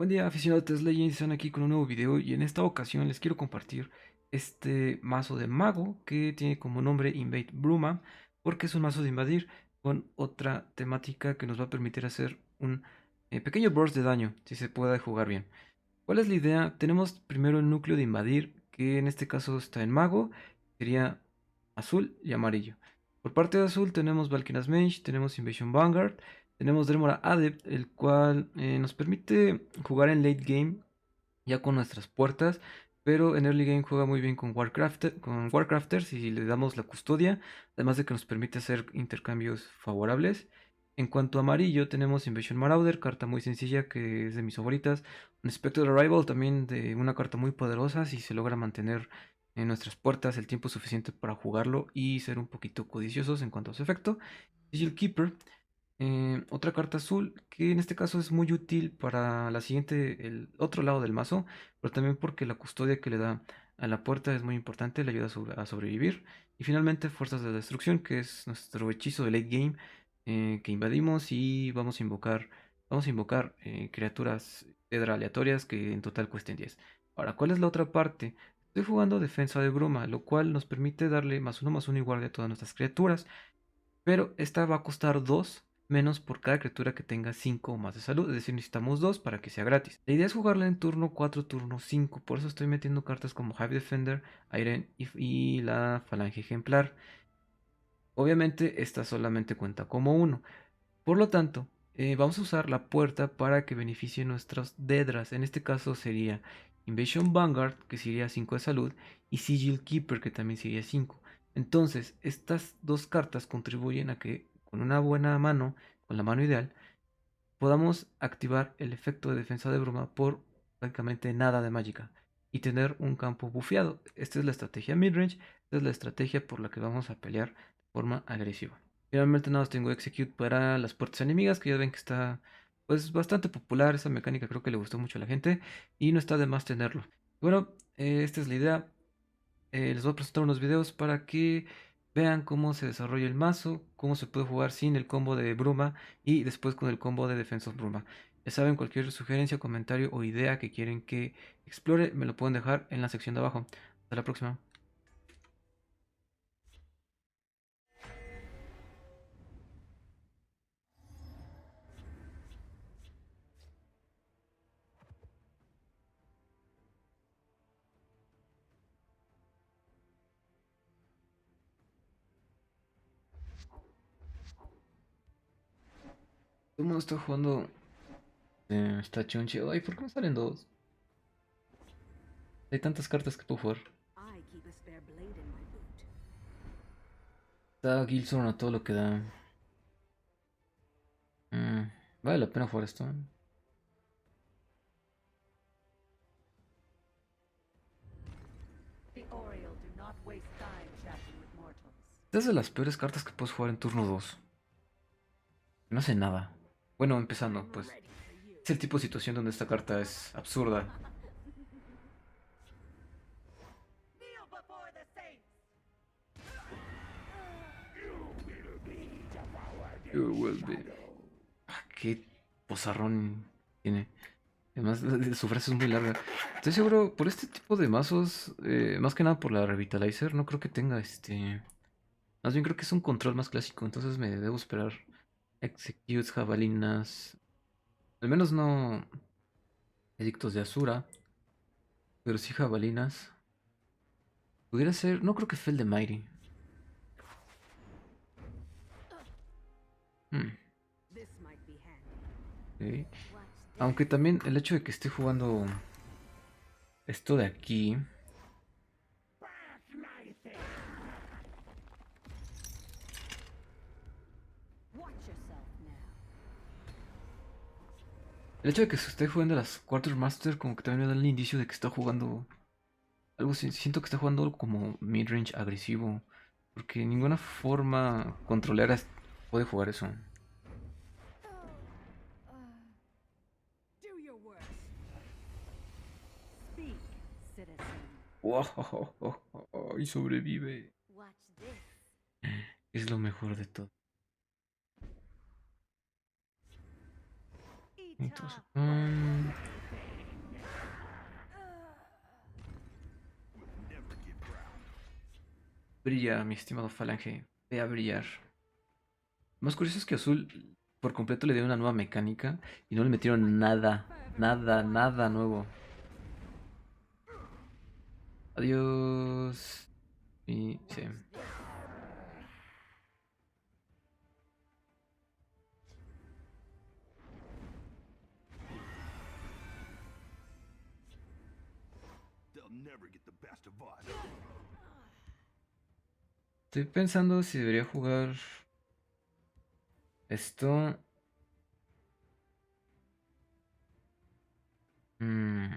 Buen día, aficionados de Legends, están aquí con un nuevo video y en esta ocasión les quiero compartir este mazo de mago que tiene como nombre Invade Bruma, porque es un mazo de invadir con otra temática que nos va a permitir hacer un pequeño burst de daño, si se puede jugar bien. ¿Cuál es la idea? Tenemos primero el núcleo de invadir, que en este caso está en mago, sería azul y amarillo. Por parte de azul tenemos Valkyria's Mage, tenemos Invasion Vanguard, tenemos Dremora Adept, el cual nos permite jugar en late game ya con nuestras puertas, pero en early game juega muy bien con Warcrafters y le damos la custodia, además de que nos permite hacer intercambios favorables. En cuanto a amarillo, tenemos Invasion Marauder, carta muy sencilla que es de mis favoritas. Un Spectral Arrival, también de una carta muy poderosa si se logra mantener en nuestras puertas el tiempo suficiente para jugarlo y ser un poquito codiciosos en cuanto a su efecto. Sigil Keeper, otra carta azul que en este caso es muy útil para la siguiente, el otro lado del mazo, pero también porque la custodia que le da a la puerta es muy importante, le ayuda a sobrevivir. Y finalmente Fuerzas de Destrucción, que es nuestro hechizo de late game que invadimos y vamos a invocar criaturas pedra aleatorias que en total cuesten 10. Ahora, ¿cuál es la otra parte? Estoy jugando Defensa de Bruma, lo cual nos permite darle más uno igual a todas nuestras criaturas. Pero esta va a costar 2 menos por cada criatura que tenga 5 o más de salud. Es decir, necesitamos 2 para que sea gratis. La idea es jugarla en turno 4, turno 5. Por eso estoy metiendo cartas como Hive Defender, Iron y la Falange Ejemplar. Obviamente esta solamente cuenta como uno. Por lo tanto, vamos a usar la puerta para que beneficie nuestras Dedras. En este caso sería Invasion Vanguard, que sería 5 de salud, y Sigil Keeper, que también sería 5. Entonces, estas dos cartas contribuyen a que con una buena mano, con la mano ideal, podamos activar el efecto de defensa de bruma por prácticamente nada de mágica y tener un campo bufeado. Esta es la estrategia midrange, esta es la estrategia por la que vamos a pelear de forma agresiva. Finalmente nada más tengo Execute para las puertas enemigas, que ya ven que está pues bastante popular esa mecánica, creo que le gustó mucho a la gente y no está de más tenerlo. Bueno, esta es la idea. Les voy a presentar unos videos para que vean cómo se desarrolla el mazo, cómo se puede jugar sin el combo de Bruma y después con el combo de Defensa Bruma. Ya saben, cualquier sugerencia, comentario o idea que quieren que explore, me lo pueden dejar en la sección de abajo. Hasta la próxima. Todo el mundo está jugando. Está chonche. Ay, ¿por qué me salen dos? Hay tantas cartas que puedo jugar. I keep a spare blade in my boot. Está Gilson a todo lo que da. Mm, vale la pena jugar esto. The Oriole do not waste time chatting with mortals. Esta es de las peores cartas que puedes jugar en turno 2. No hace nada. Bueno, empezando, I'm pues. ready for you. Es el tipo de situación donde esta carta es absurda. Kneel before the saints. You will be. Qué pozarrón tiene. Además, su frase es muy larga. Estoy seguro, por este tipo de mazos, más que nada por la Revitalizer, no creo que tenga este. Más bien creo que es un control más clásico, entonces me debo esperar. Executes, jabalinas. Al menos no edictos de Azura, pero sí jabalinas. Pudiera ser, no creo que Fel de Mighty. Hmm, This might be handy. ok. Watch this. Aunque también el hecho de que esté jugando esto de aquí. Watch yourself now. El hecho de que se esté jugando las Quartermaster como que también me da el indicio de que está jugando algo, siento que está jugando algo como midrange agresivo, porque de ninguna forma controlera puede jugar eso. Do your worst. Speak, citizen. ¡Wow! Y sobrevive. Watch this. Es lo mejor de todo. Ita. Entonces, Brilla, mi estimado Falange. Ve a brillar. Lo más curioso es que Azul por completo le dio una nueva mecánica y no le metieron nada. Nada, nada nuevo. Adiós. Y sí. Watch this. They'll never get the best of us. Estoy pensando si debería jugar esto. Mm,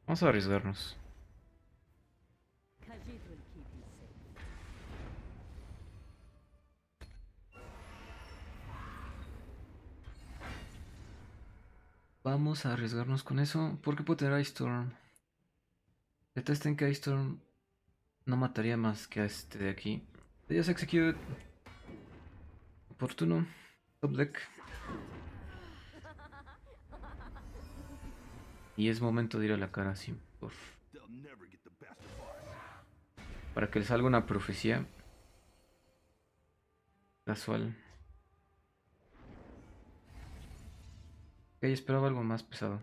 Vamos a arriesgarnos. Khajiit will keep you safe. Vamos a arriesgarnos con eso. Porque puedo tener Ice Storm. Detesten que Ice Storm no mataría más que a este de aquí. Ellos execute. Oportuno. Top deck. Y es momento de ir a la cara así. They'll never get the best of us. Para que le salga una profecía. Casual. Ok, esperaba algo más pesado.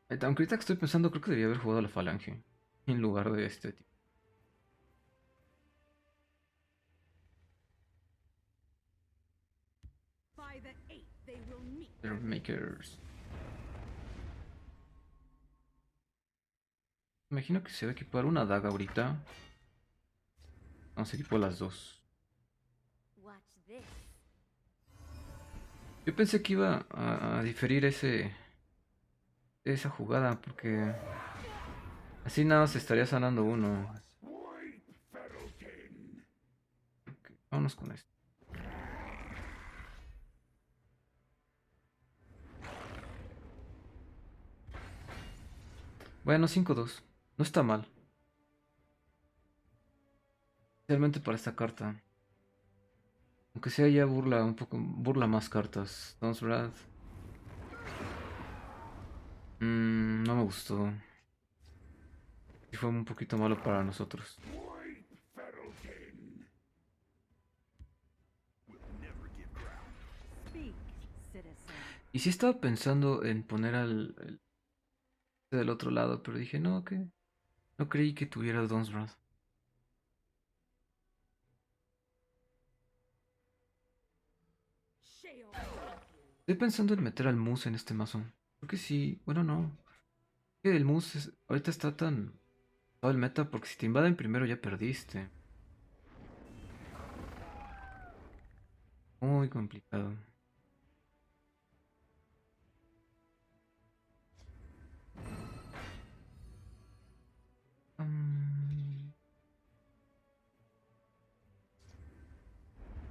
Aunque ahorita que estoy pensando, creo que debía haber jugado a la Falange. En lugar de este tipo. By the eight, they will meet. Makers. Imagino que se va a equipar una daga ahorita. Vamos a equipar las dos. Watch this. Yo pensé que iba a diferir esa jugada porque así nada más estaría sanando uno. Ok, vámonos con esto. Bueno, 5-2. No está mal. Especialmente para esta carta. Aunque sea ya burla un poco, burla más cartas. Stone's Wrath. No me gustó. Y fue un poquito malo para nosotros. We'll never give ground. Speak, citizen. Y sí estaba pensando en poner al del otro lado, pero dije, no, que no creí que tuviera Stone's Wrath. Sheol. Estoy pensando en meter al Moose en este mazo. Creo que sí, bueno, no. Que el Moose ahorita está tan todo el meta porque si te invaden primero ya perdiste. Muy complicado. Mm,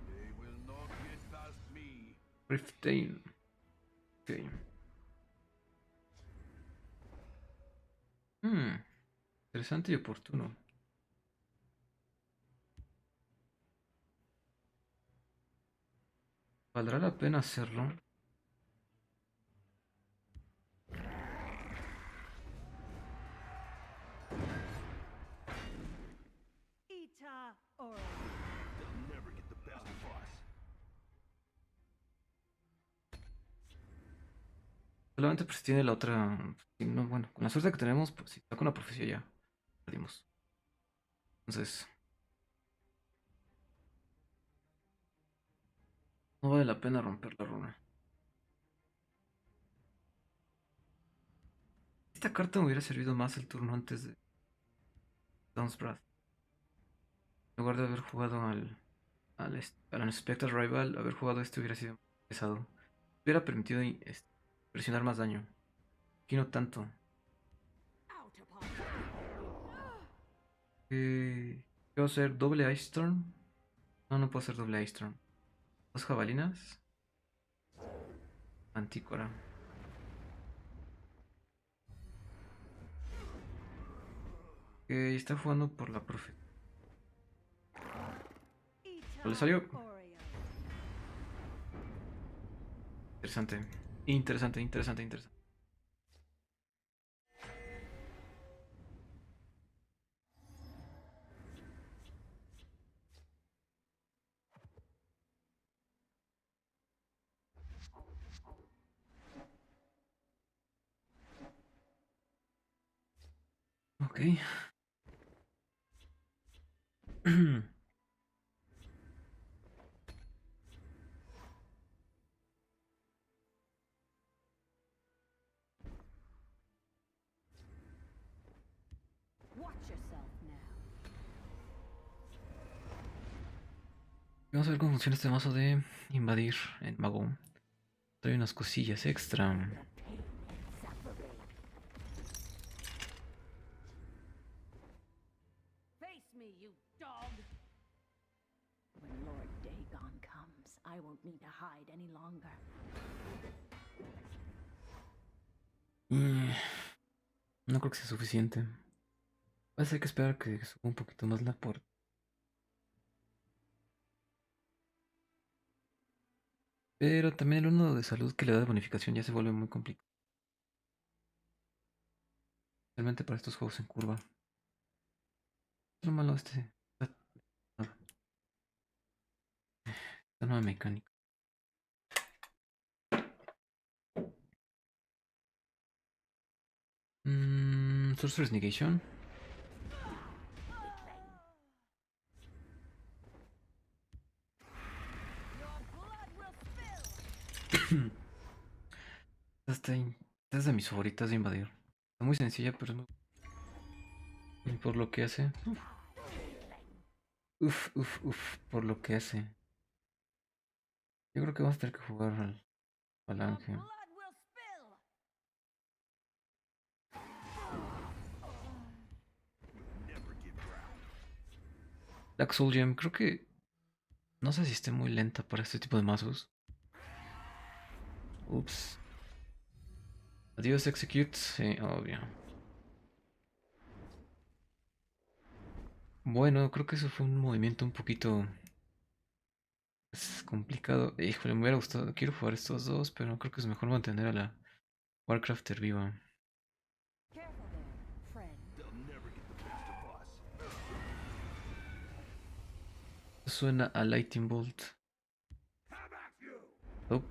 They will not get past me. Riftain. Ok. Interesante y oportuno. ¿Valdrá la pena hacerlo? Ita Ora. They'll never get the best of us. Solamente pues tiene la otra. Si no, bueno, con la suerte que tenemos, pues si saca una profecía ya. Perdimos. Entonces, no vale la pena romper la runa. Esta carta me hubiera servido más el turno antes de Dawn's Wrath. En lugar de haber jugado al Unexpected Rival, haber jugado este hubiera sido pesado. Hubiera permitido presionar más daño. Aquí no tanto. Out upon. ¿Puedo hacer doble Ice Storm? No, no puedo hacer doble Ice Storm. Dos jabalinas. Antícora. Está jugando por la profe. Ita ¿Le salió? Oreo. Interesante. Interesante, interesante, interesante. Ok. Watch yourself now. Vamos a ver cómo funciona este mazo de invadir en mago. Trae unas cosillas extra. Face me, you dog! When Lord Dagon comes, I won't need to hide any longer. No creo que sea suficiente. Va a ser que esperar que suba un poquito más la puerta. Pero también el uno de salud que le da de bonificación ya se vuelve muy complicado. Realmente para estos juegos en curva. Es lo malo de esta nueva mecánica. Sorcerer's Negation. Your blood will spill! Esta es de mis favoritas de invadir. Está muy sencilla, pero es muy... Y por lo que hace. Por lo que hace. Yo creo que vamos a tener que jugar al Your ángel. blood will spill! Never give ground. Black Soul Gem, creo que... No sé si esté muy lenta para este tipo de mazos. Ups. Adiós, Execute. Sí, obvio. Bueno, creo que eso fue un movimiento un poquito complicado. Híjole, me hubiera gustado. Quiero jugar estos dos, pero creo que es mejor mantener a la Warcrafter viva. Careful there, friend. They'll never get the best of us. Suena a Lightning Bolt. Oh.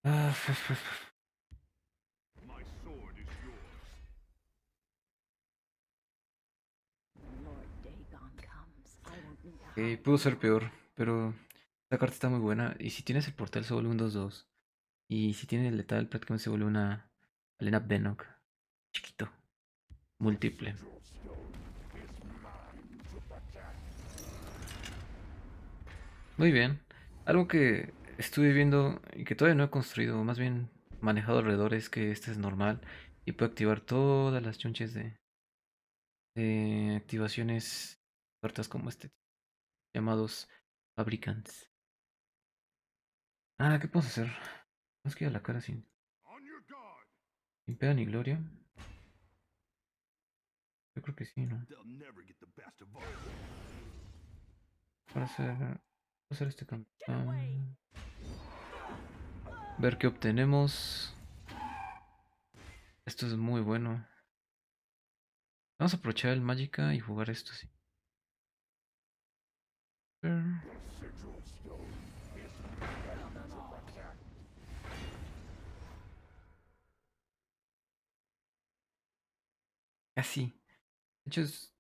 Ah, My sword is yours. When Lord Dagon comes, I won't need to ok, hide pudo any ser longer. peor, pero esta carta está muy buena. Y si tienes el portal se vuelve un 2-2. Y si tiene el letal prácticamente se vuelve una Alena Bennock. Chiquito. Múltiple. Muy bien. Algo que estuve viendo y que todavía no he construido, más bien manejado alrededor, es que este es normal y puede activar todas las chunches de activaciones cartas como este, llamados fabricants. Ah, ¿qué puedo hacer? Más que ir a la cara On your guard. sin pena ni gloria. Yo creo que sí, ¿no? They'll never get the best of us. Para hacer este cambio. Get away! Ver qué obtenemos. Esto es muy bueno. Vamos a aprovechar el Magica y jugar esto, sí. Casi. De hecho, es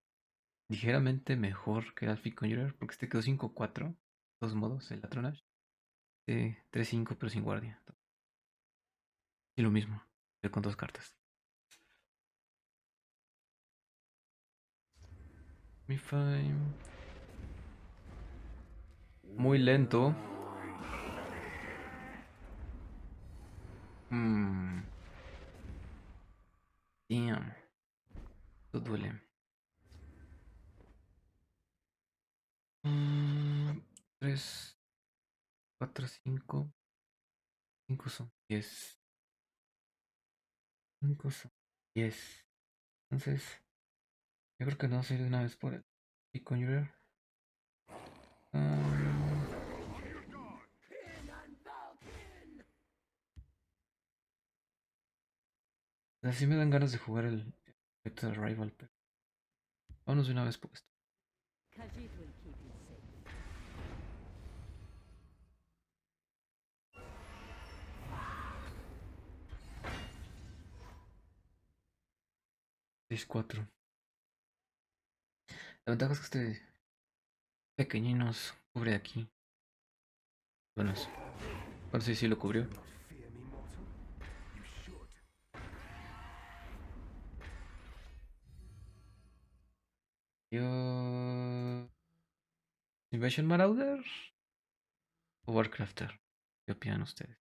ligeramente mejor que el Alfie Conjurer porque este quedó 5-4. De todos modos, el Atronash. 3-5 pero sin guardia. Y lo mismo, pero con dos cartas. Mi fine. Muy lento. Mm, damn. Esto duele. 3, 4, 5. 5 son 10. 5 son 10. Entonces, yo creo que no vamos a ir de una vez por el Alfie Conjurer. Ah, así me dan ganas de jugar el Spectre Rival, pero vámonos de una vez por esto. Khajiit will keep you safe. 6-4. La ventaja es que este pequeñín nos cubre aquí. Bueno, bueno, sí, sí lo cubrió. Fear me, mortal? You should. Yo... ¿Invasion Marauder o Warcrafter? ¿Qué opinan ustedes?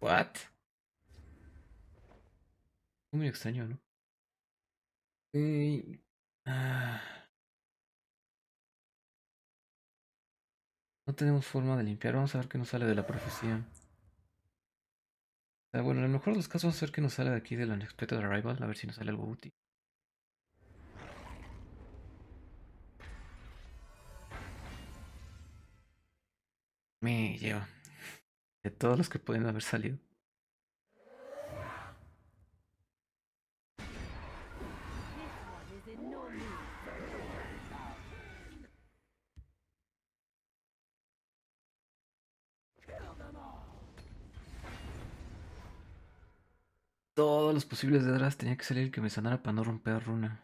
¿What? Muy extraño, ¿no? Ok. Ah, no tenemos forma de limpiar. Vamos a ver qué nos sale de la profecía. Bueno, en el mejor de los casos vamos a ver qué nos sale de aquí de la Unexpected Arrival. A ver si nos sale algo útil. Me lleva. De todos los que pueden haber salido. This one is in no mood. Todos los posibles de atrás tenía que salir el que me sanara para no romper runa.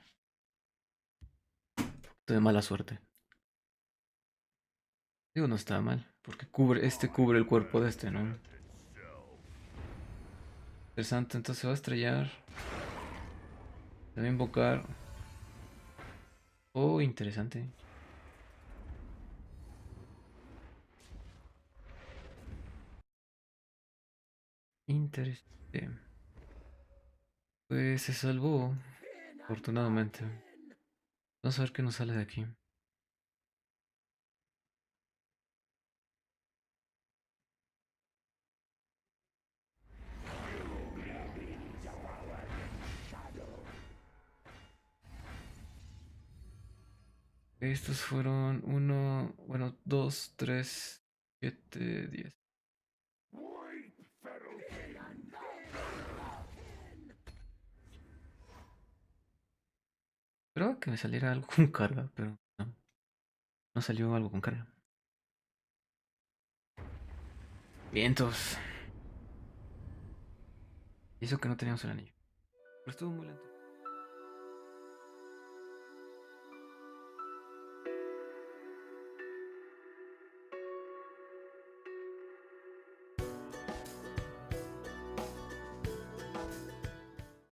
Tuve mala suerte. Digo, no estaba mal, porque cubre el cuerpo de este, ¿no? Interesante, entonces se va a estrellar. Se va a invocar. Oh, interesante. Interesante. Pues se salvó, afortunadamente. Vamos a ver qué nos sale de aquí. Estos fueron 1, bueno, 2, 3, 7, 10. Esperaba que me saliera algo con carga, pero no. No salió algo con carga. Vientos. Y eso que no teníamos el anillo. Pero estuvo muy lento.